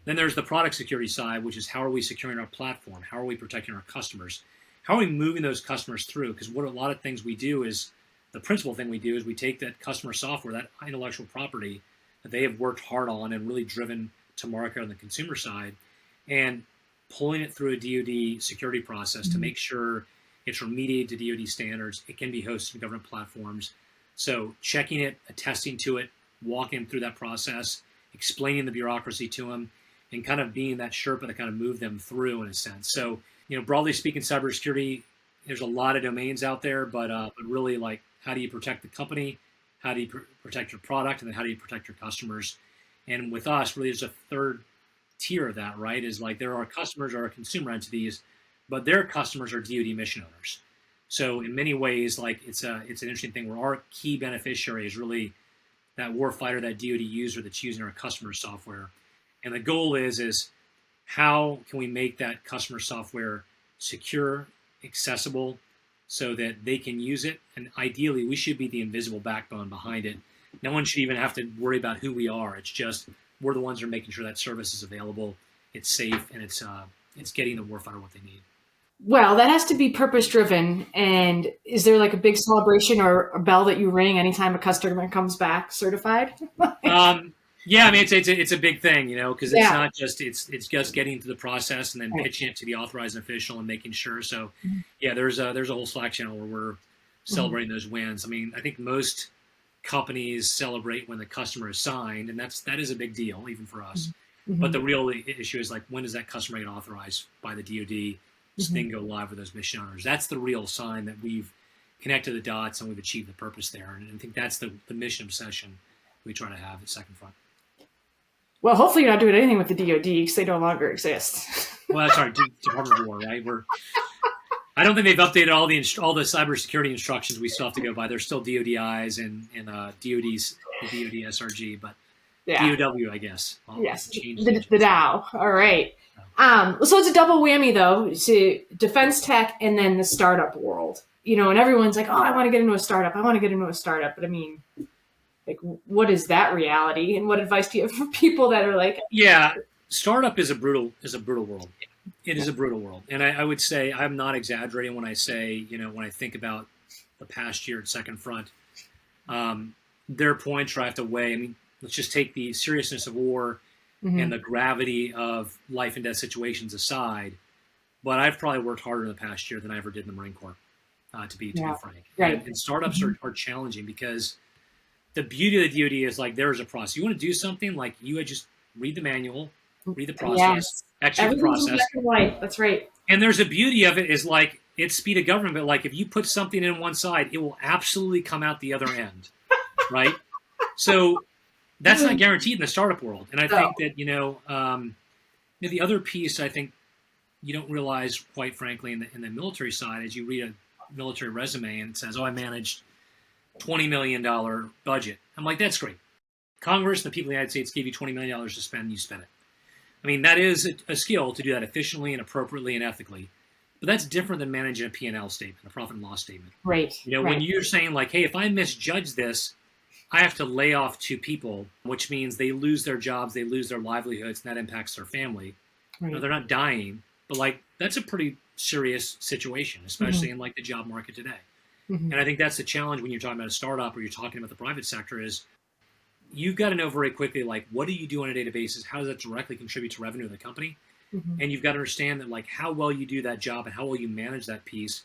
Then there's the product security side, which is how are we securing our platform? How are we protecting our customers? How are we moving those customers through? Because what a lot of things we do is, the principal thing we do is we take that customer software, that intellectual property that they have worked hard on and really driven to market on the consumer side, and pulling it through a DoD security process to make sure it's remediated to DoD standards. It can be hosted in government platforms. So checking it, attesting to it, walking through that process, explaining the bureaucracy to them, and kind of being that Sherpa to kind of move them through in a sense. So, broadly speaking, cybersecurity, there's a lot of domains out there, but really like, how do you protect the company? How do you protect your product? And then how do you protect your customers? And with us, really, there's a third tier of that, right? Is like, there are customers or consumer entities, but their customers are DoD mission owners. So in many ways, like it's an interesting thing where our key beneficiary is really that warfighter, that DoD user that's using our customer software. And the goal is how can we make that customer software secure, accessible, so that they can use it. And ideally, we should be the invisible backbone behind it. No one should even have to worry about who we are. It's just we're the ones that are making sure that service is available, it's safe, and it's getting the warfighter what they need. Well, that has to be purpose driven. And is there like a big celebration or a bell that you ring anytime a customer comes back certified? Yeah, I mean it's a big thing, because it's Yeah. not just it's just getting through the process and then Right. pitching it to the authorizing official and making sure. So, Mhm. yeah, there's a whole Slack channel where we're celebrating those wins. I mean, I think most companies celebrate when the customer is signed, and that is a big deal even for us. Mhm. But the real issue is like, when does that customer get authorized by the DoD so they can go live with those mission owners? That's the real sign that we've connected the dots and we've achieved the purpose there. And I think that's the mission obsession we try to have at Second Front. Well, hopefully you're not doing anything with the DoD because they no longer exist. Well, that's our Department of War, right? I don't think they've updated all the cybersecurity instructions we still have to go by. There's still DoDIs and DoD's the DoD SRG, but Yeah. DOW, I guess. Well, Yes. change The Dow. All right. So it's a double whammy though, to defense tech and then the startup world. And everyone's like, oh, I want to get into a startup. But I mean, like, what is that reality? And what advice do you have for people that are like, Yeah, startup is a brutal world. It is a brutal world. And I would say I'm not exaggerating when I say, when I think about the past year at Second Front, there are points where I have to weigh. I mean, let's just take the seriousness of war and the gravity of life and death situations aside. But I've probably worked harder in the past year than I ever did in the Marine Corps, to be frank. Right. And startups are challenging because the beauty of the DoD is like there's a process. You want to do something, like you would just read the manual, read the process, execute the process. Black and white. That's right. And there's a beauty of it is like it's speed of government, but like if you put something in one side, it will absolutely come out the other end, right? So that's not guaranteed in the startup world. And I think that the other piece I think you don't realize, quite frankly, in the military side, is you read a military resume and it says, "Oh, I managed $20 million budget." I'm like, that's great. Congress and the people in the United States gave you $20 million to spend, you spend it. I mean, that is a skill to do that efficiently and appropriately and ethically. But that's different than managing a P&L statement, a profit and loss statement. Right. When you're saying like, hey, if I misjudge this, I have to lay off 2 people, which means they lose their jobs, they lose their livelihoods, and that impacts their family. Right. They're not dying, but like that's a pretty serious situation, especially in like the job market today. And I think that's the challenge when you're talking about a startup or you're talking about the private sector is you've got to know very quickly, like, what do you do on a daily basis? How does that directly contribute to revenue of the company? And you've got to understand that, like, how well you do that job and how well you manage that piece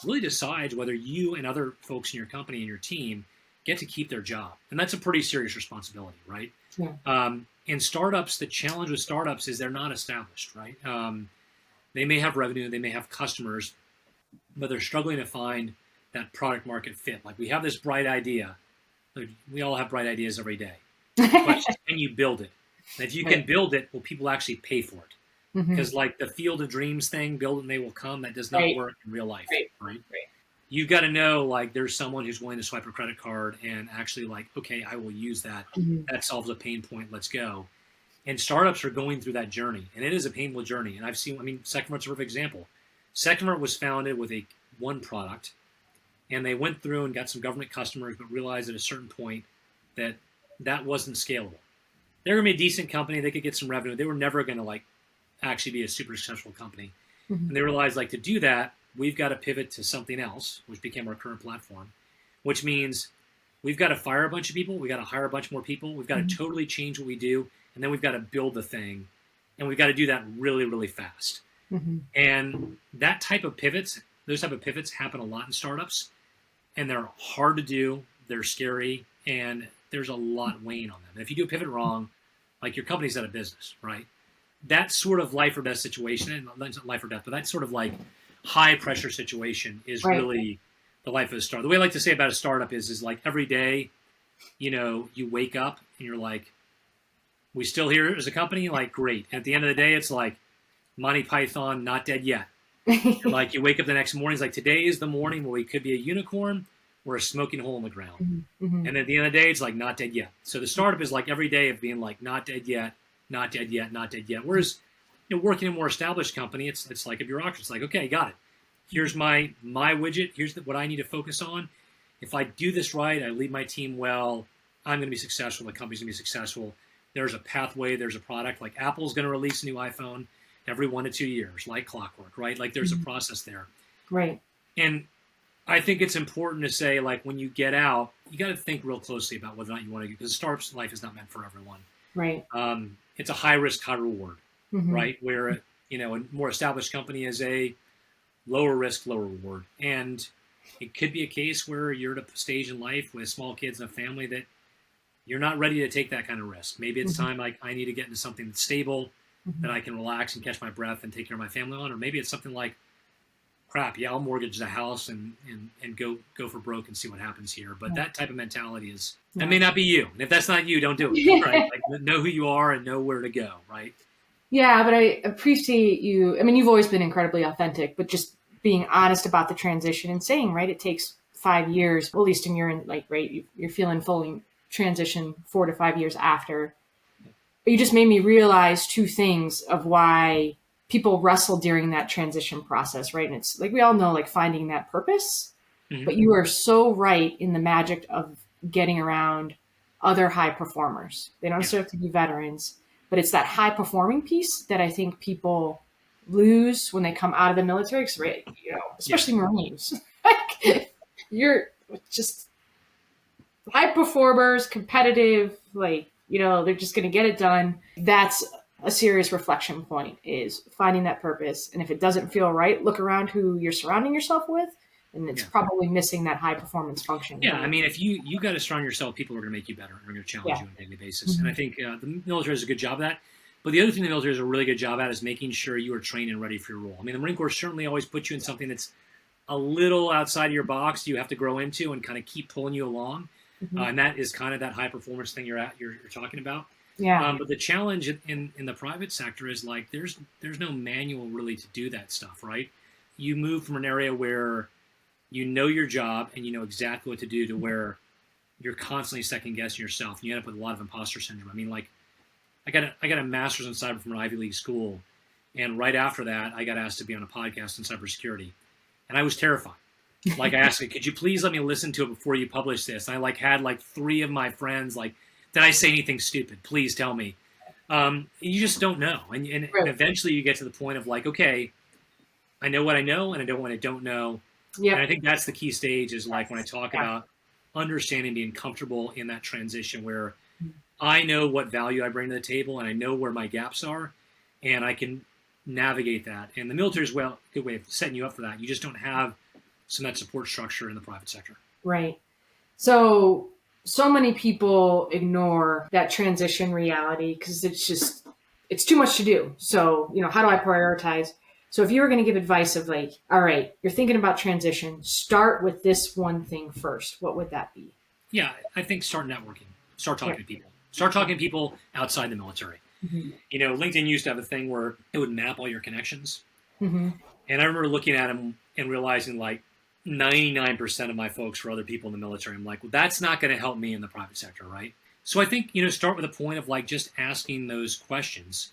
really decides whether you and other folks in your company and your team get to keep their job. And that's a pretty serious responsibility, right? Yeah. In startups, the challenge with startups is they're not established, right? They may have revenue, they may have customers, but they're struggling to find that product market fit. Like, we have this bright idea. We all have bright ideas every day. The question is, can you build it? And if you can build it, will people actually pay for it? Because like the field of dreams thing, build it and they will come, that does not work in real life, right? You've got to know, like, there's someone who's willing to swipe a credit card and actually like, okay, I will use that. That solves a pain point. Let's go. And startups are going through that journey, and it is a painful journey. And I've seen, Second Front's a perfect example. Second Front was founded with one product, and they went through and got some government customers, but realized at a certain point that wasn't scalable. They were going to be a decent company. They could get some revenue. They were never going to like actually be a super successful company. And they realized, like, to do that, we've got to pivot to something else, which became our current platform, which means we've got to fire a bunch of people. We've got to hire a bunch more people. We've got to totally change what we do. And then we've got to build the thing. And we've got to do that really, really fast. And those type of pivots happen a lot in startups. And they're hard to do. They're scary. And there's a lot weighing on them. And if you do a pivot wrong, like, your company's out of business, right? That sort of life or death situation, and not life or death, but that sort of like high pressure situation is really the life of a startup. The way I like to say about a startup is like every day, you wake up and you're like, we still here as a company? Like, great. And at the end of the day, it's like Monty Python, not dead yet. Like, you wake up the next morning, it's like, today is the morning where we could be a unicorn or a smoking hole in the ground. And at the end of the day, it's like, not dead yet. So the startup is like every day of being like, not dead yet, not dead yet, not dead yet. Whereas working in a more established company, it's like a bureaucracy. It's like, okay, got it. Here's my widget. Here's what I need to focus on. If I do this right, I lead my team well, I'm going to be successful. The company's going to be successful. There's a pathway. There's a product. Like Apple's going to release a new iPhone every 1 to 2 years, like clockwork, right? Like there's a process there. Right. And I think it's important to say, like, when you get out, you got to think real closely about whether or not you want to, because startup life is not meant for everyone. Right. It's a high risk, high reward, right? Where, a more established company is a lower risk, lower reward. And it could be a case where you're at a stage in life with small kids and a family that you're not ready to take that kind of risk. Maybe it's time, like, I need to get into something that's stable, that I can relax and catch my breath and take care of my family on. Or maybe it's something like, crap, yeah, I'll mortgage the house and go for broke and see what happens here. But that type of mentality that may not be you. And if that's not you, don't do it. Right? Like, know who you are and know where to go, right? Yeah, but I appreciate you. I mean, you've always been incredibly authentic, but just being honest about the transition and saying, right, it takes 5 years, well, at least in your, like, right, you're feeling fully transition 4 to 5 years after. You just made me realize two things of why people wrestle during that transition process, right? And it's like, we all know, like, finding that purpose, but you are so right in the magic of getting around other high performers. They don't necessarily have to be veterans, but it's that high performing piece that I think people lose when they come out of the military, right? Especially Marines. Like, you're just high performers, competitive, like, they're just going to get it done. That's a serious reflection point, is finding that purpose. And if it doesn't feel right, look around who you're surrounding yourself with, and it's probably missing that high performance function. Yeah, I mean, if you got to surround yourself, people are going to make you better, are going to challenge you on a daily basis. And I think the military does a good job of that. But the other thing the military does a really good job at is making sure you are trained and ready for your role. I mean, the Marine Corps certainly always puts you in something that's a little outside of your box you have to grow into and kind of keep pulling you along. And that is kind of that high performance thing you're talking about. Yeah. But the challenge in the private sector is, like, there's no manual really to do that stuff, right? You move from an area where you know your job and you know exactly what to do, to where you're constantly second guessing yourself. And you end up with a lot of imposter syndrome. I mean, like, I got a master's in cyber from an Ivy League school, and right after that, I got asked to be on a podcast in cybersecurity, and I was terrified. Like, I asked, could you please let me listen to it before you publish this? And I had 3 of my friends, like, did I say anything stupid? Please tell me. You just don't know. And eventually you get to the point of, like, okay, I know what I know and I know what I don't know. Yeah. And I think that's the key stage, is like when I talk about understanding, being comfortable in that transition where I know what value I bring to the table and I know where my gaps are, and I can navigate that. And the military is a good way of setting you up for that. You just don't have some of that support structure in the private sector. Right. So many people ignore that transition reality because it's too much to do. So, how do I prioritize? So if you were going to give advice of, like, all right, you're thinking about transition, start with this one thing first, what would that be? Yeah, I think start networking. Start talking to people. Start talking to people outside the military. LinkedIn used to have a thing where it would map all your connections. And I remember looking at them and realizing, like, 99% of my folks were other people in the military. I'm like, well, that's not going to help me in the private sector, right? So I think, start with a point of, like, just asking those questions.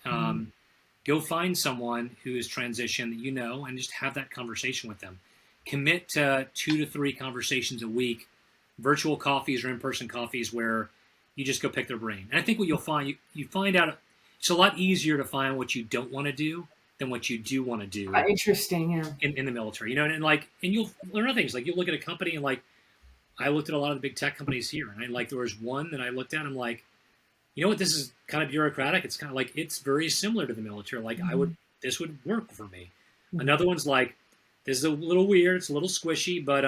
Go find someone who is transitioned that you know, and just have that conversation with them. Commit to 2 to 3 conversations a week, virtual coffees or in-person coffees, where you just go pick their brain. And I think what you'll find, you find out it's a lot easier to find what you don't want to do than what you do want to do. Interesting, yeah. In the military, and you'll learn other things. Like, you'll look at a company, and, like, I looked at a lot of the big tech companies here, and there was one that I looked at, and I'm like, this is kind of bureaucratic. It's kind of like, it's very similar to the military. Like, this would work for me. Another one's like, this is a little weird. It's a little squishy, but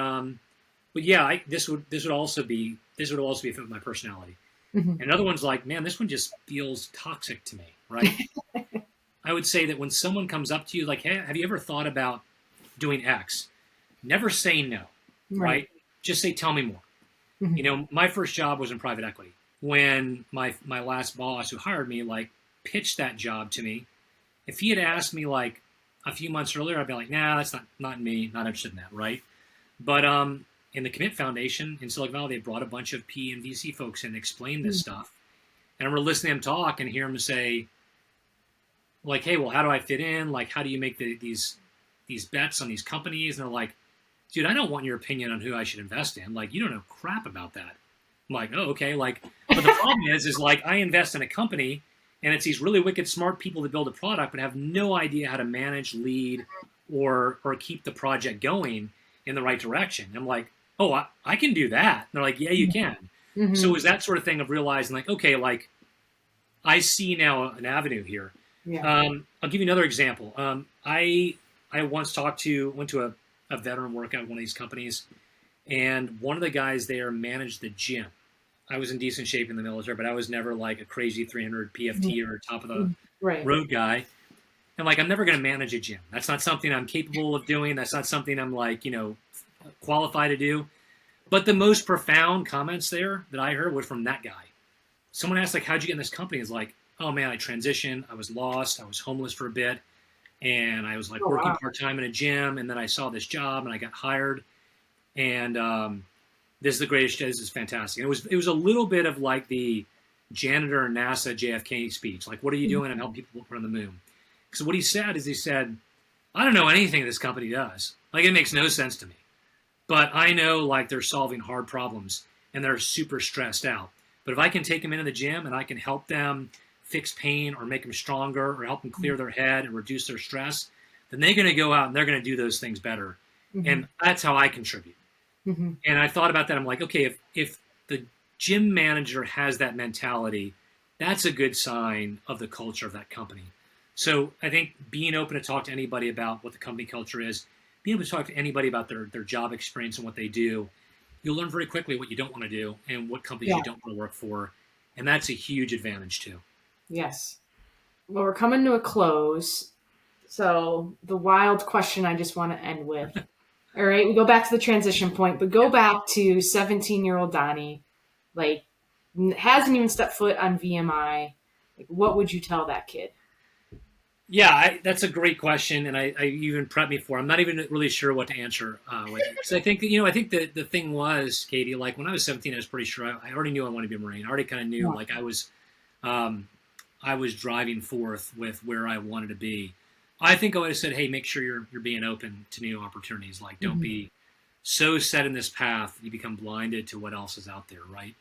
yeah, this would also be a fit with my personality. And another one's like, man, this one just feels toxic to me, right? I would say that when someone comes up to you, like, hey, have you ever thought about doing X? Never say no, right? Just say, tell me more. My first job was in private equity. When my last boss who hired me, like, pitched that job to me, if he had asked me, like, a few months earlier, I'd be like, nah, that's not me, not interested in that, right? But in the Commit Foundation in Silicon Valley, they brought a bunch of PE and VC folks in and explained this stuff. And I remember listening to them talk and hear them say, like, hey, well, how do I fit in? Like, how do you make these bets on these companies? And they're like, dude, I don't want your opinion on who I should invest in. Like, you don't know crap about that. I'm like, oh, okay. Like, but the problem is like I invest in a company and it's these really wicked smart people that build a product but have no idea how to manage, lead, or keep the project going in the right direction. And I'm like, oh, I can do that. And they're like, yeah, you can. Mm-hmm. So it was that sort of thing of realizing like, okay, like I see now an avenue here. Yeah. I'll give you another example. I once went to a veteran workout at one of these companies, and one of the guys there managed the gym. I was in decent shape in the military, but I was never like a crazy 300 PFT or top of the road guy. And like, I'm never going to manage a gym. That's not something I'm capable of doing. That's not something I'm like, qualified to do. But the most profound comments there that I heard was from that guy. Someone asked like, how'd you get in this company? It's like, oh man, I transitioned. I was lost. I was homeless for a bit. And I was like working part-time in a gym. And then I saw this job and I got hired. And this is the greatest. This is fantastic. And it was a little bit of like the janitor NASA JFK speech. Like, what are you doing? I'm helping people put on the moon. Because what he said is I don't know anything this company does. Like, it makes no sense to me. But I know like they're solving hard problems and they're super stressed out. But if I can take them into the gym and I can help them fix pain or make them stronger or help them clear their head and reduce their stress, then they're going to go out and they're going to do those things better. Mm-hmm. And that's how I contribute. Mm-hmm. And I thought about that. I'm like, okay, if the gym manager has that mentality, that's a good sign of the culture of that company. So I think being open to talk to anybody about what the company culture is, being able to talk to anybody about their job experience and what they do, you'll learn very quickly what you don't want to do and what companies you don't want to work for. And that's a huge advantage too. Yes. Well, we're coming to a close. So the wild question I just want to end with. All right, we go back to the transition point, but go back to 17-year-old Donnie, like hasn't even stepped foot on VMI. Like, what would you tell that kid? Yeah, that's a great question, and I even prepped me for it. I'm not even really sure what to answer with it. So I think the thing was, Katie, like when I was 17, I was pretty sure I already knew I wanted to be a Marine. I already kind of knew like I was driving forth with where I wanted to be. I think I would have said, hey, make sure you're being open to new opportunities. Like, don't be so set in this path you become blinded to what else is out there, right?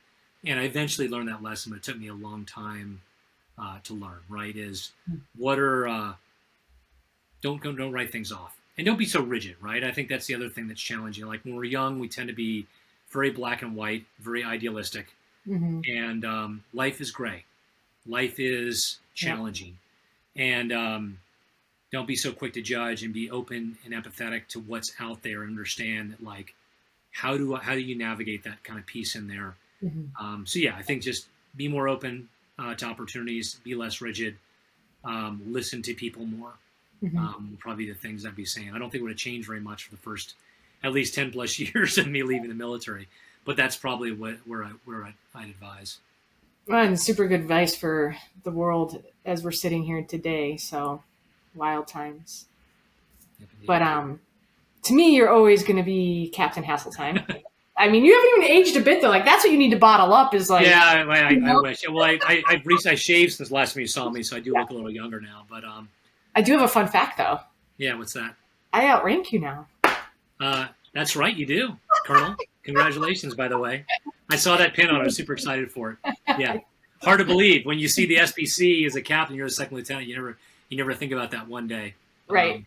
And I eventually learned that lesson, but it took me a long time to learn, right? Is what are don't write things off, and don't be so rigid, right? I think that's the other thing that's challenging. Like when we're young, we tend to be very black and white, very idealistic, and life is gray, life is challenging, and don't be so quick to judge, and be open and empathetic to what's out there, and understand that like how do you navigate that kind of piece in there. So yeah, I think just be more open to opportunities, be less rigid, listen to people more. Probably the things I'd be saying. I don't think it would have changed very much for the first at least 10 plus years of me leaving the military, but that's probably where I'd advise. Well, and super good advice for the world as we're sitting here today. So wild times. But to me, you're always going to be Captain Hasseltine. I mean, you haven't even aged a bit though. Like that's what you need to bottle up. Is like I wish. Well, I shaved since last time you saw me, so I do look a little younger now. But I do have a fun fact though. Yeah, what's that? I outrank you now. That's right, you do, Colonel. Congratulations, by the way. I saw that pin on. I was super excited for it. Yeah, hard to believe when you see the SPC as a captain, you're a second lieutenant. You never think about that one day. Right.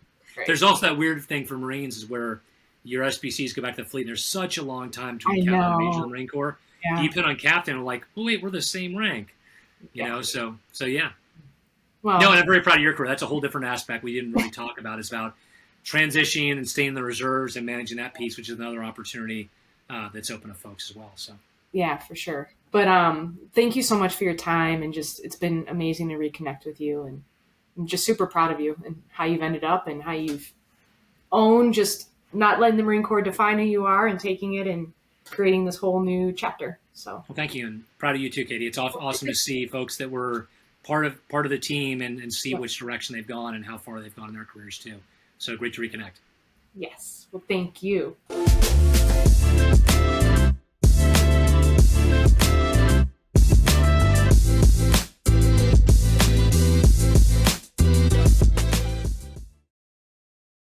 There's also that weird thing for Marines is where your SPCs go back to the fleet, and there's such a long time between captain and major in the Marine Corps. Yeah. You put on captain, and like, oh wait, we're the same rank. You know, so yeah. Well, no, and I'm very proud of your career. That's a whole different aspect we didn't really talk about. It's about transitioning and staying in the reserves and managing that piece, which is another opportunity that's open to folks as well. So yeah, for sure. But thank you so much for your time, and just it's been amazing to reconnect with you, and I'm just super proud of you and how you've ended up and how you've owned just not letting the Marine Corps define who you are and taking it and creating this whole new chapter. So well, thank you, and proud of you too, Katie. It's awesome to see folks that were part of the team and see which direction they've gone and how far they've gone in their careers too. So great to reconnect. Yes. Well, thank you.